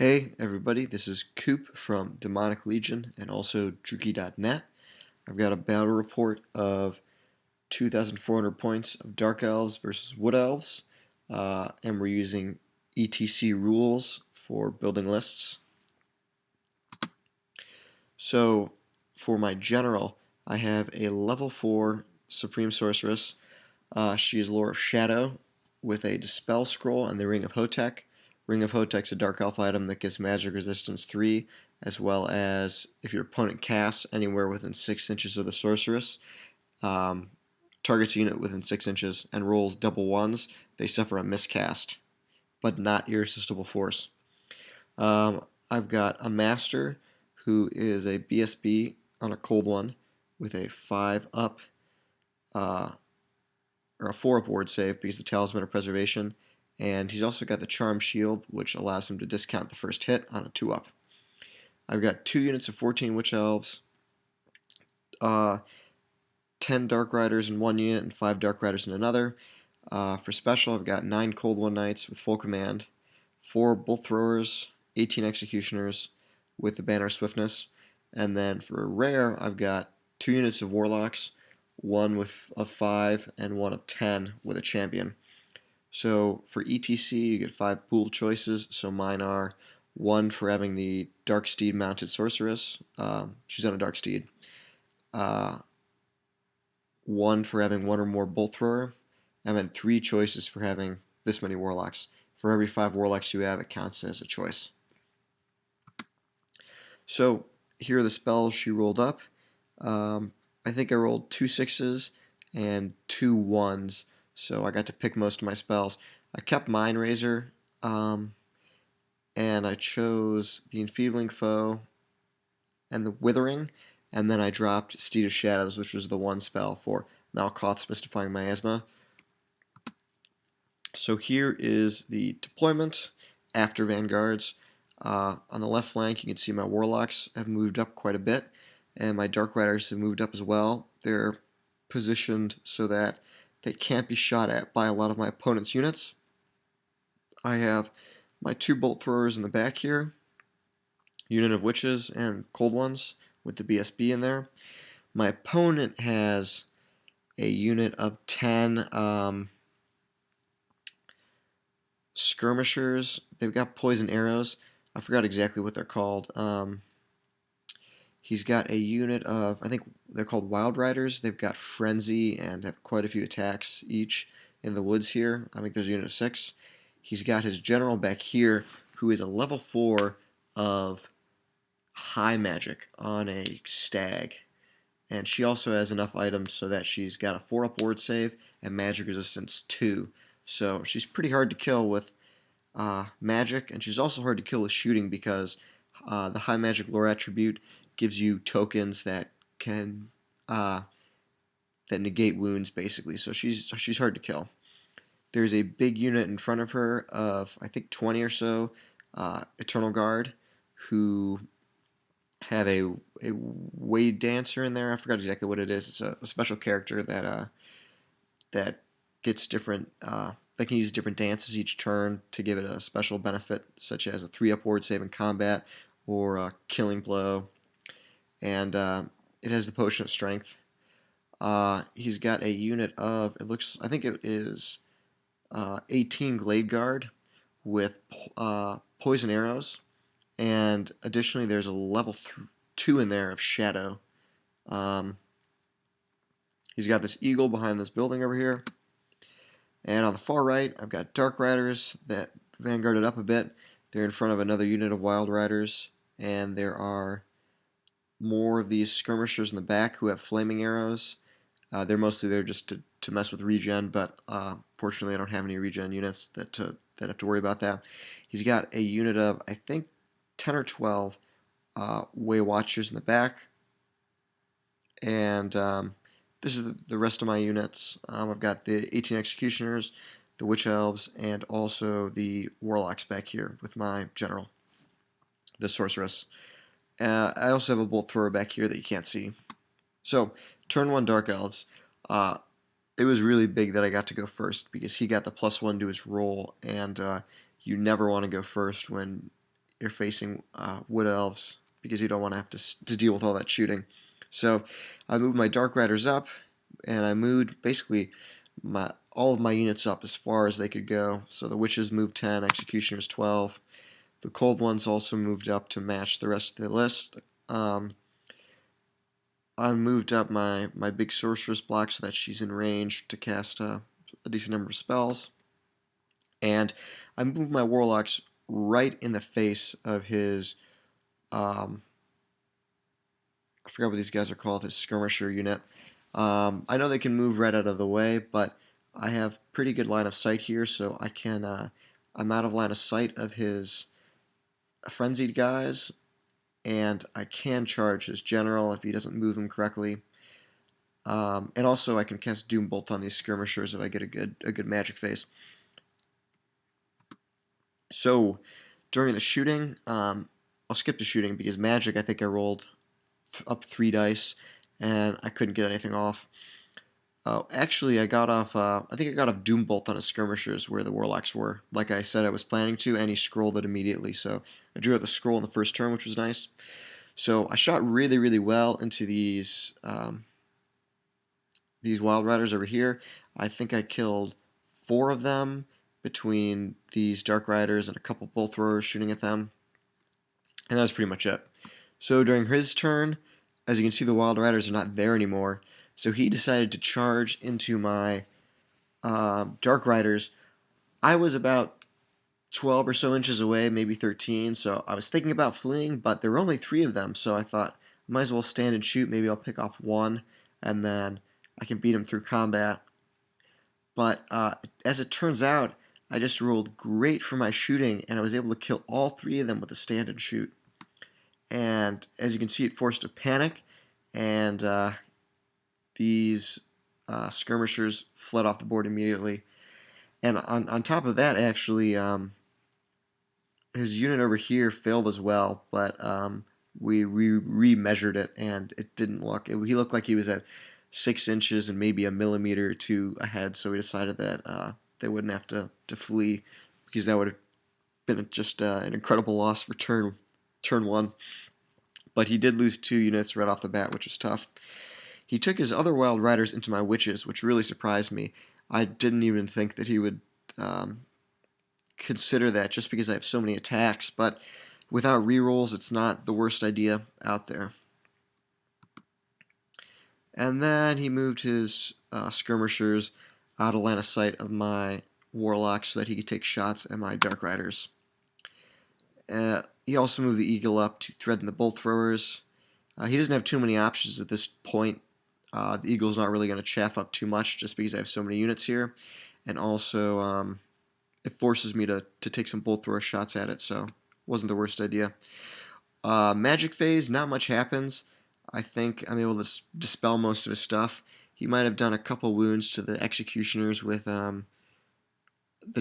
Hey everybody, this is Coop from Demonic Legion and also Druki.net. I've got a battle report of 2,400 points of Dark Elves versus Wood Elves, and we're using ETC rules for building lists. So for my general, I have a level 4 Supreme Sorceress. She is Lore of Shadow with a Dispel Scroll and the Ring of Hotek. Ring of Hotek's a Dark Elf item that gives magic resistance 3, as well as if your opponent casts anywhere within 6 inches of the Sorceress, um, targets a unit within 6 inches, and rolls double ones, they suffer a miscast, but not Irresistible Force. I've got a Master who is a BSB on a cold one with a 5 up uh, or a 4 up ward save because the Talisman of Preservation, and he's also got the Charm Shield, which allows him to discount the first hit on a 2 up. I've got 2 units of 14 Witch Elves, uh, 10 Dark Riders in one unit, and 5 Dark Riders in another. For special, I've got 9 Cold One Knights with full command, 4 Bolt Throwers, 18 Executioners with the Banner of Swiftness, and then for rare, I've got 2 units of Warlocks, one of 5 and one of 10 with a champion. So for ETC, you get 5 pool choices. So mine are 1 for having the Dark Steed mounted Sorceress. She's on a Dark Steed. 1 for having 1 or more Bolt Thrower. And then 3 choices for having this many Warlocks. For every 5 Warlocks you have, it counts as a choice. So here are the spells she rolled up. I think I rolled 2 6s and 2 1s, so I got to pick most of my spells. I kept Mind Razor, and I chose the Enfeebling Foe and the Withering, and then I dropped Steed of Shadows, which was the 1 spell for Malkoth's Mystifying Miasma. So here is the deployment after Vanguards. On the left flank, you can see my Warlocks have moved up quite a bit, and my Dark Riders have moved up as well. They're positioned so that they can't be shot at by a lot of my opponent's units. I have my 2 Bolt Throwers in the back here, unit of Witches and Cold Ones with the BSB in there. My opponent has a unit of 10 skirmishers. They've got poison arrows. I forgot exactly what they're called. He's got a unit of, I think they're called Wild Riders. They've got Frenzy and have quite a few attacks each in the woods here. I think there's a unit of 6. He's got his general back here, who is a level 4 of high magic on a stag. And she also has enough items so that she's got a 4 up ward save and magic resistance 2. So she's pretty hard to kill with magic, and she's also hard to kill with shooting because the high magic lore attribute gives you tokens that can that negate wounds basically. So she's hard to kill. There's a big unit in front of her of I think 20 or so Eternal Guard who have a Wade Dancer in there. I forgot exactly what it is. It's a special character that gets different. They can use different dances each turn to give it a special benefit, such as a 3 up ward save in combat or a killing blow. And it has the Potion of Strength. He's got a unit of, I think it is 18 Glade Guard with poison arrows. And additionally, there's a level 2 in there of Shadow. He's got this eagle behind this building over here. And on the far right, I've got Dark Riders that vanguarded up a bit. They're in front of another unit of Wild Riders. And there are more of these skirmishers in the back who have flaming arrows. They're mostly there just to mess with regen, but fortunately I don't have any regen units that have to worry about that. He's got a unit of, I think, 10 or 12 Way Watchers in the back. And this is the rest of my units. I've got the 18 Executioners, the Witch Elves, and also the Warlocks back here with my General, the Sorceress. I also have a Bolt Thrower back here that you can't see. So, turn 1 Dark Elves. It was really big that I got to go first because he got the +1 to his roll, and you never want to go first when you're facing Wood Elves because you don't want to have to deal with all that shooting. So I moved my Dark Riders up, and I moved basically all of my units up as far as they could go. So the Witches moved 10, Executioners 12. The Cold Ones also moved up to match the rest of the list. I moved up my big Sorceress block so that she's in range to cast a decent number of spells. And I moved my Warlocks right in the face of his, I forgot what these guys are called, his Skirmisher unit. I know they can move right out of the way, but I have pretty good line of sight here, so I can, I'm out of line of sight of his Frenzied guys, and I can charge his General if he doesn't move them correctly. And also I can cast Doombolt on these Skirmishers if I get a good magic phase. So during the shooting, I'll skip the shooting because magic I think I rolled up 3 dice and I couldn't get anything off. Actually, I got off. I think I got off Doombolt on his Skirmishers where the Warlocks were, like I said I was planning to, and he scrolled it immediately. So I drew out the scroll in the first turn, which was nice. So I shot really, really well into these Wild Riders over here. I think I killed 4 of them between these Dark Riders and a couple Bolt Throwers shooting at them, and that was pretty much it. So during his turn, as you can see, the Wild Riders are not there anymore. So he decided to charge into my Dark Riders. I was about 12 or so inches away, maybe 13, so I was thinking about fleeing, but there were only 3 of them, so I thought, I might as well stand and shoot. Maybe I'll pick off 1, and then I can beat him through combat. But as it turns out, I just rolled great for my shooting, and I was able to kill all 3 of them with a stand and shoot. And as you can see, it forced a panic, and these skirmishers fled off the board immediately. And on top of that, actually, his unit over here failed as well, but we remeasured it, and it didn't look. He looked like he was at 6 inches and maybe a millimeter or 2 ahead, so we decided that they wouldn't have to flee, because that would have been just an incredible loss for turn 1. But he did lose 2 units right off the bat, which was tough. He took his other Wild Riders into my Witches, which really surprised me. I didn't even think that he would consider that, just because I have so many attacks, but without rerolls, it's not the worst idea out there. And then he moved his Skirmishers out of line of sight of my Warlocks so that he could take shots at my Dark Riders. He also moved the Eagle up to threaten the Bolt Throwers. He doesn't have too many options at this point. The Eagle's not really going to chaff up too much just because I have so many units here. And also, it forces me to take some Bolt Thrower shots at it, so wasn't the worst idea. Magic phase, not much happens. I think I'm able to dispel most of his stuff. He might have done a couple wounds to the Executioners with the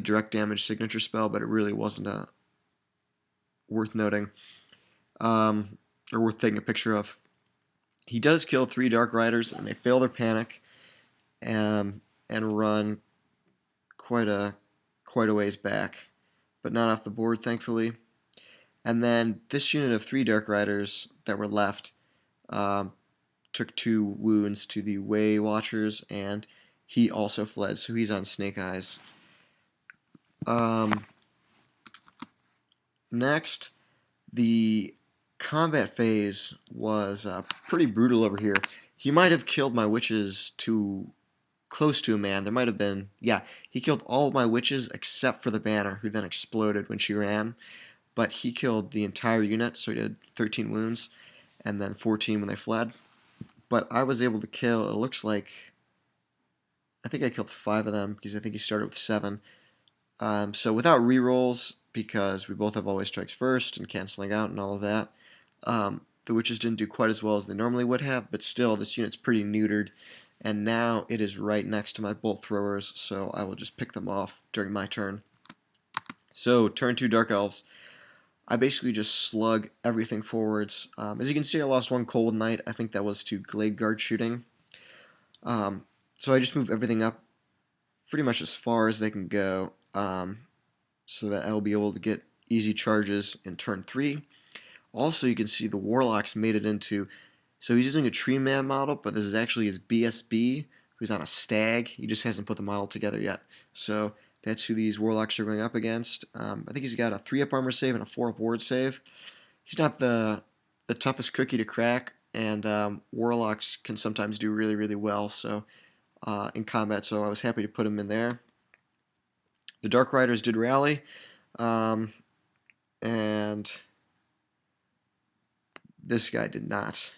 direct damage signature spell, but it really wasn't worth noting, or worth taking a picture of. He does kill 3 Dark Riders, and they fail their panic, and run quite a ways back, but not off the board, thankfully. And then this unit of 3 Dark Riders that were left took 2 wounds to the Way Watchers, and he also fled, so he's on Snake Eyes. Next, the combat phase was pretty brutal over here. He might have killed my Witches too close to a man. There might have been, yeah, he killed all of my Witches except for the Banner, who then exploded when she ran. But he killed the entire unit, so he did 13 wounds, and then 14 when they fled. But I was able to kill, it looks like, I think I killed 5 of them, because I think he started with 7. So without rerolls, because we both have always strikes first and canceling out and all of that, the Witches didn't do quite as well as they normally would have, but still, this unit's pretty neutered, and now it is right next to my Bolt Throwers, so I will just pick them off during my turn. So, turn 2 Dark Elves. I basically just slug everything forwards. As you can see, I lost 1 Cold Knight. I think that was to Glade Guard shooting. So I just move everything up pretty much as far as they can go, so that I will be able to get easy charges in turn 3. Also, you can see the Warlocks made it into, so he's using a Tree Man model, but this is actually his BSB, who's on a stag. He just hasn't put the model together yet. So that's who these Warlocks are going up against. I think he's got a 3-up armor save and a 4-up ward save. He's not the toughest cookie to crack, and Warlocks can sometimes do really, really well in combat, so I was happy to put him in there. The Dark Riders did rally, and this guy did not.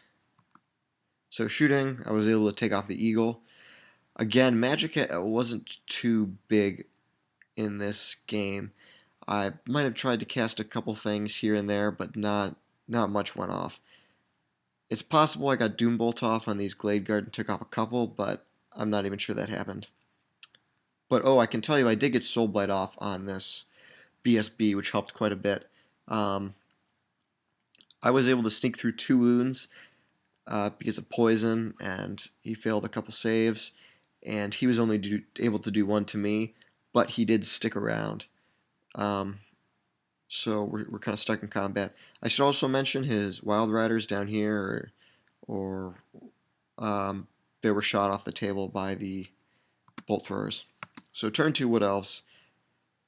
So shooting, I was able to take off the Eagle. Again, magic wasn't too big in this game. I might have tried to cast a couple things here and there, but not much went off. It's possible I got Doombolt off on these Glade Guard and took off a couple, but I'm not even sure that happened. But I can tell you I did get Soul Blight off on this BSB, which helped quite a bit. I was able to sneak through 2 wounds because of poison, and he failed a couple saves, and he was only able to do 1 to me, but he did stick around. So we're kind of stuck in combat. I should also mention his Wild Riders down here, or they were shot off the table by the Bolt Throwers. So turn 2 Wood Elves.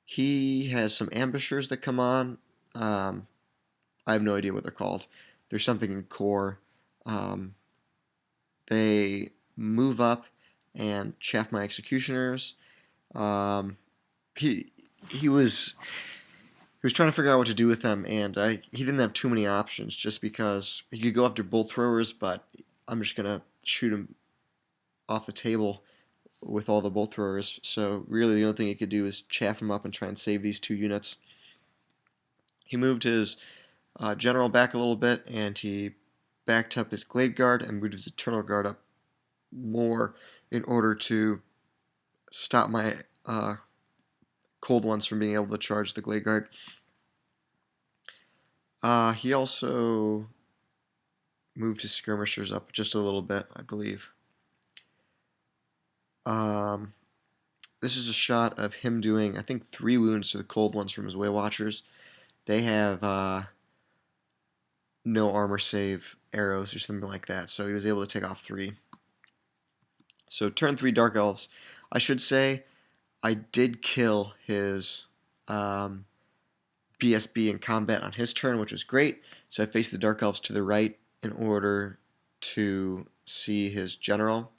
He has some ambushers that come on. I have no idea what they're called. There's something in core. They move up and chaff my executioners. He was trying to figure out what to do with them, and he didn't have too many options just because he could go after Bolt Throwers, but I'm just gonna shoot him off the table with all the Bolt Throwers. So really the only thing he could do is chaff him up and try and save these 2 units. He moved his general back a little bit, and he backed up his Glade Guard and moved his Eternal Guard up more in order to stop my Cold Ones from being able to charge the Glade Guard. He also moved his skirmishers up just a little bit, I believe. This is a shot of him doing, I think, 3 wounds to the Cold Ones from his Way Watchers. They have no armor save arrows or something like that, so he was able to take off 3. So turn 3 Dark Elves. I should say I did kill his BSB in combat on his turn, which was great. So I faced the Dark Elves to the right in order to see his general,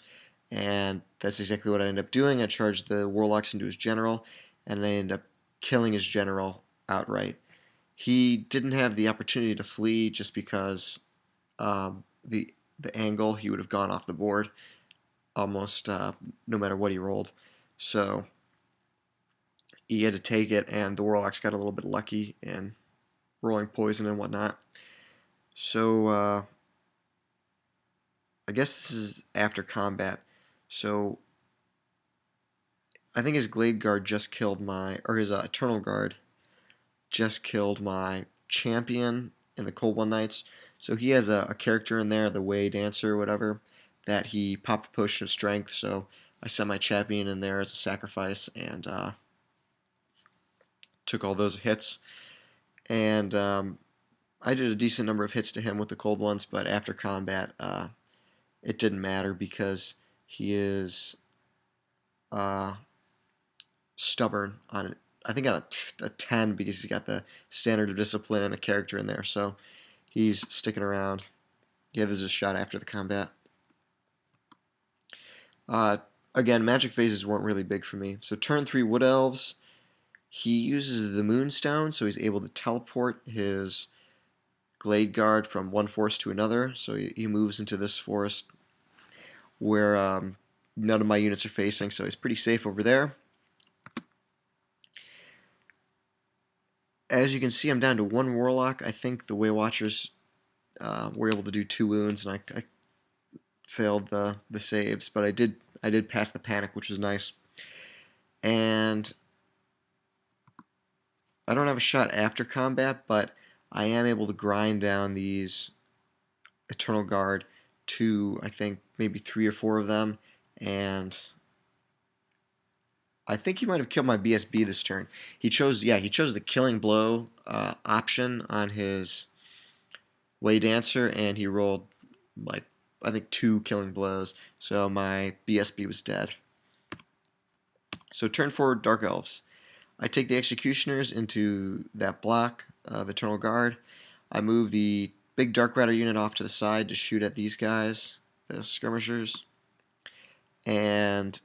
and that's exactly what I ended up doing. I charged the Warlocks into his general, and I ended up killing his general outright. He didn't have the opportunity to flee just because the angle, he would have gone off the board almost no matter what he rolled. So he had to take it, and the Warlocks got a little bit lucky in rolling poison and whatnot. So I guess this is after combat. So I think his Glade Guard just killed his Eternal Guard just killed my champion in the Cold One Knights. So he has a character in there, the Way Dancer or whatever, that he popped the potion of strength. So I sent my champion in there as a sacrifice and took all those hits. And I did a decent number of hits to him with the Cold Ones, but after combat, it didn't matter because he is stubborn on it. I think on a 10 because he's got the standard of discipline and a character in there, so he's sticking around. Yeah, this is a shot after the combat. Again, magic phases weren't really big for me. So turn 3 Wood Elves. He uses the Moonstone, so he's able to teleport his Glade Guard from one forest to another. So he moves into this forest where none of my units are facing, so he's pretty safe over there. As you can see, I'm down to 1 Warlock. I think the Way Watchers were able to do 2 wounds, and I failed the saves, but I did pass the panic, which was nice. And I don't have a shot after combat, but I am able to grind down these Eternal Guard to, I think, maybe 3 or 4 of them, and I think he might have killed my BSB this turn. He chose the killing blow option on his Way Dancer, and he rolled like I think 2 killing blows. So my BSB was dead. So turn 4 Dark Elves. I take the Executioners into that block of Eternal Guard. I move the big Dark Rider unit off to the side to shoot at these guys, the skirmishers, and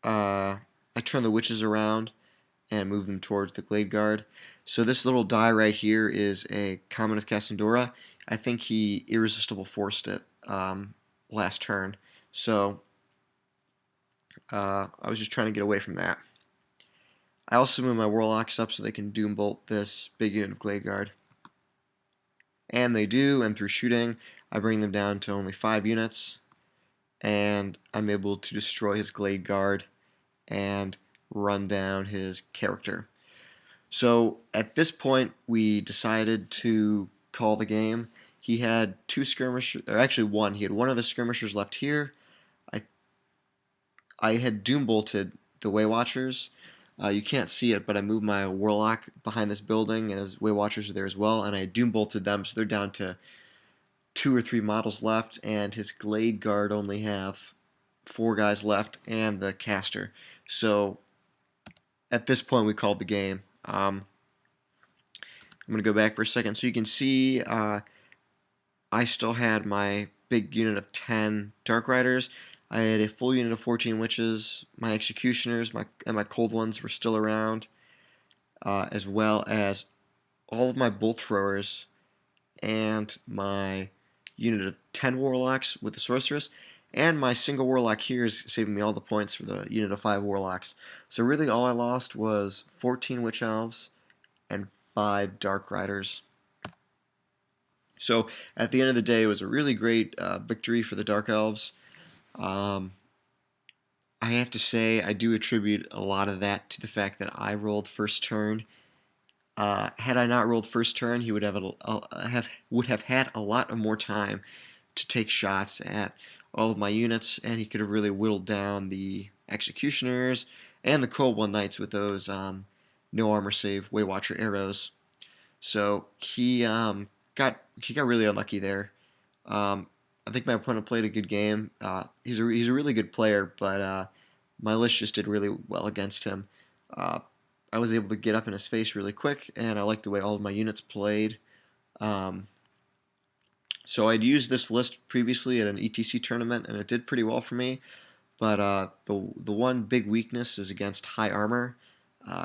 I turn the Witches around and move them towards the Glade Guard. So this little die right here is a Common of Cassandora. I think he Irresistible Forced it last turn. So I was just trying to get away from that. I also move my Warlocks up so they can Doombolt this big unit of Glade Guard. And they do, and through shooting, I bring them down to only 5 units. And I'm able to destroy his Glade Guard and run down his character. So at this point, we decided to call the game. He had 2 skirmishers, or actually one. He had one of his skirmishers left here. I I had Doom bolted the Way Watchers. You can't see it, but I moved my Warlock behind this building, and his Way Watchers are there as well. And I Doom bolted them, so they're down to 2 or 3 models left, and his Glade Guard only have 4 guys left and the caster. So at this point, we called the game. I'm going to go back for a second. So you can see I still had my big unit of 10 Dark Riders. I had a full unit of 14 Witches. My Executioners and my Cold Ones were still around, as well as all of my Bolt Throwers and my unit of 10 Warlocks with the Sorceress. And my single Warlock here is saving me all the points for the unit of 5 Warlocks. So really all I lost was 14 Witch Elves and 5 Dark Riders. So at the end of the day, it was a really great victory for the Dark Elves. I have to say, I do attribute a lot of that to the fact that I rolled first turn. Had I not rolled first turn, he would have had a lot of more time to take shots at all of my units, and he could have really whittled down the Executioners and the Cold One Knights with those no armor save Way Watcher arrows. So he got really unlucky there. I think my opponent played a good game. He's a really good player, but my list just did really well against him. I was able to get up in his face really quick, and I liked the way all of my units played. So I'd used this list previously at an ETC tournament, and it did pretty well for me. But the one big weakness is against high armor.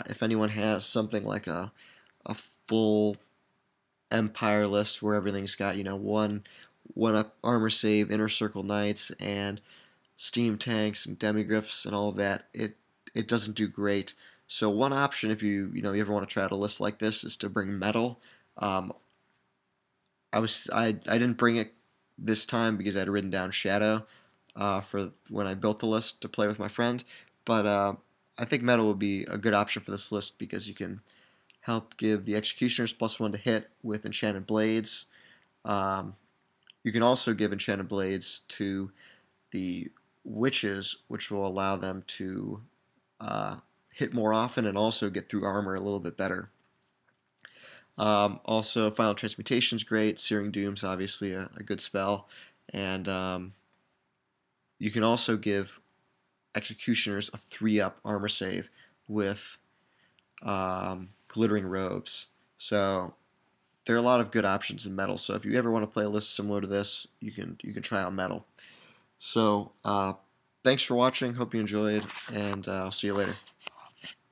If anyone has something like a full Empire list where everything's got one up armor save, inner circle knights, and steam tanks and demigryphs and all of that, it doesn't do great. So one option, if you ever want to try out a list like this, is to bring metal. I didn't bring it this time because I had written down Shadow for when I built the list to play with my friend. But I think metal would be a good option for this list because you can help give the Executioners +1 to hit with Enchanted Blades. You can also give Enchanted Blades to the Witches, which will allow them to hit more often and also get through armor a little bit better. Also, Final Transmutation is great. Searing Doom's obviously a good spell. And you can also give Executioners a 3-up armor save with Glittering Robes. So there are a lot of good options in metal. So if you ever want to play a list similar to this, you can try out metal. So thanks for watching. Hope you enjoyed, and I'll see you later.